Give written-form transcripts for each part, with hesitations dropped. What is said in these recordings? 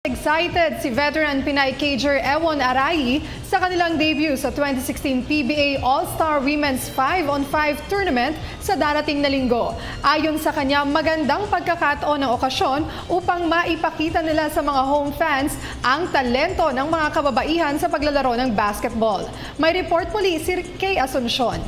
Excited si veteran Pinay cager Ewon Arayi sa kanilang debut sa 2016 PBA All-Star Women's 5-on-5 Tournament sa darating na linggo. Ayon sa kanya, magandang pagkakataon ng okasyon upang maipakita nila sa mga home fans ang talento ng mga kababaihan sa paglalaro ng basketball. May report muli si Kay Asuncion.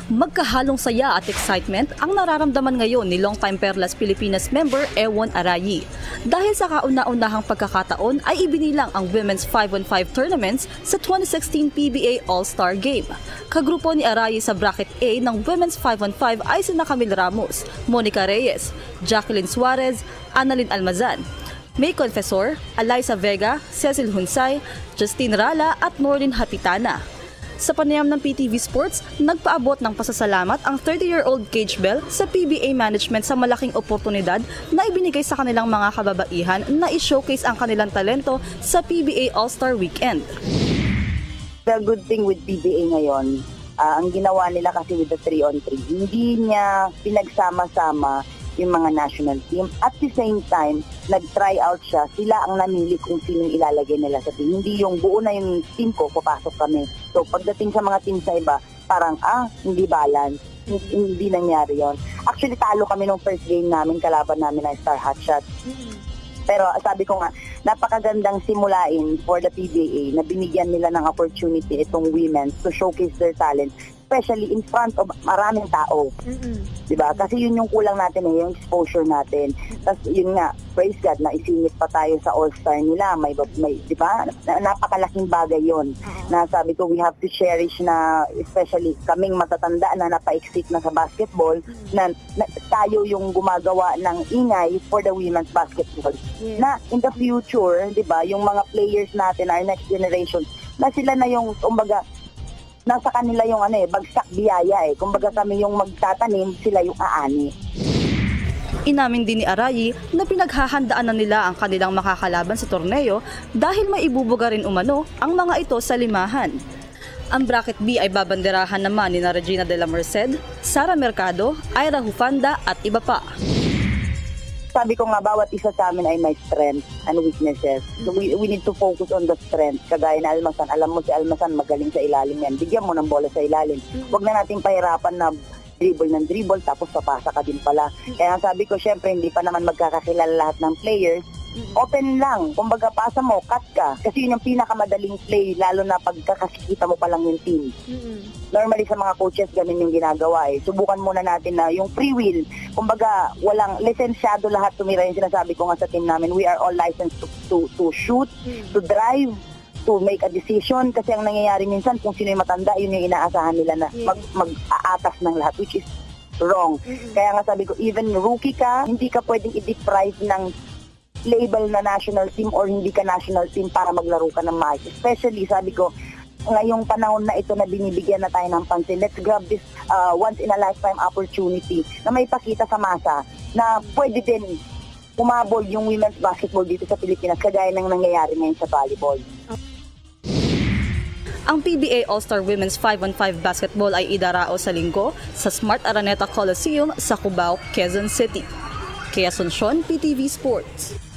Magkahalong saya at excitement ang nararamdaman ngayon ni longtime Perlas Pilipinas member Ewon Arayi. Dahil sa kauna-unahang pagkakataon ay ibinilang ang Women's 5-on-5 tournaments sa 2016 PBA All-Star Game. Kagrupo ni Arayi sa bracket A ng Women's 5-on-5 ay sina Camille Ramos, Monica Reyes, Jacqueline Suarez, Annalyn Almazan, May Confessor, Alyssa Vega, Cecil Hunsay, Justine Rala at Norlin Hatitana. Sa panayam ng PTV Sports, nagpaabot ng pasasalamat ang 30-year-old Cage Bell sa PBA management sa malaking oportunidad na ibinigay sa kanilang mga kababaihan na i-showcase ang kanilang talento sa PBA All-Star Weekend. The good thing with PBA ngayon, ang ginawa nila kasi with the 3-on-3, hindi niya pinagsama-sama yung mga national team. At the same time, nag-try out siya. Sila ang namili kung sino ilalagay nila sa team. Hindi yung buo na yung team ko, papasok kami. So pagdating sa mga team sa iba, parang hindi balance. Hindi nangyari yon. Actually, talo kami nung first game namin, kalaban namin na Star Hotshot. Pero sabi ko nga, napakagandang simulain for the PBA na binigyan nila ng opportunity itong women to showcase their talent, especially in front of maraming tao. Diba? Kasi yun yung kulang natin yung exposure natin. Tapos yun nga, praise God, na isingit pa tayo sa all-star nila. May diba? Napakalaking bagay yun. Na sabi ko, we have to cherish na, especially kaming matatanda na napaiksik na sa basketball, na tayo yung gumagawa ng ingay for the women's basketball. Na in the future, diba, yung mga players natin, our next generation, na sila na yung, kumbaga, nasa kanila yung bagsak biyaya Kumbaga kami yung magtatanim, sila yung aani. Inamin din ni Arayi na pinaghahandaan na nila ang kanilang makakalaban sa torneo dahil maibubuga rin umano ang mga ito sa limahan. Ang bracket B ay babanderahan naman ni Regina de la Merced, Sara Mercado, Ira Hufanda at iba pa. Sabi ko nga, bawat isa sa amin ay may strengths and weaknesses. So we need to focus on the strengths. Kagaya na Almazan, alam mo si Almazan magaling sa ilalim yan. Bigyan mo ng bola sa ilalim. Huwag na natin pahirapan na dribble ng dribble tapos papasa ka din pala. Kaya sabi ko, syempre hindi pa naman magkakakilala lahat ng players. Open lang. Kumbaga pasa mo, cut ka. Kasi yun yung pinakamadaling play, lalo na pagkakasikita mo pa lang yung team. Normally sa mga coaches, ganun yung ginagawa Subukan muna natin na yung free will. Kumbaga, walang lisensyado lahat tumira yung sinasabi ko nga sa team namin. We are all licensed to shoot, to drive, to make a decision. Kasi ang nangyayari minsan, kung sino yung matanda, yun yung inaasahan nila na mag-aatas ng lahat, which is wrong. Kaya nga sabi ko, even rookie ka, hindi ka pwedeng i-deprive ng label na national team or hindi ka national team para maglaro ka ng maayos. Especially, sabi ko, ngayong panahon na ito na binibigyan na tayo ng pansin, let's grab this once in a lifetime opportunity na may pakita sa masa na pwede din umabol yung women's basketball dito sa Pilipinas kagaya ng nangyayari ngayon sa volleyball. Ang PBA All-Star Women's 5-on-5 Basketball ay idarao sa linggo sa Smart Araneta Coliseum sa Cubao, Quezon City. Kay Asuncion, PTV Sports.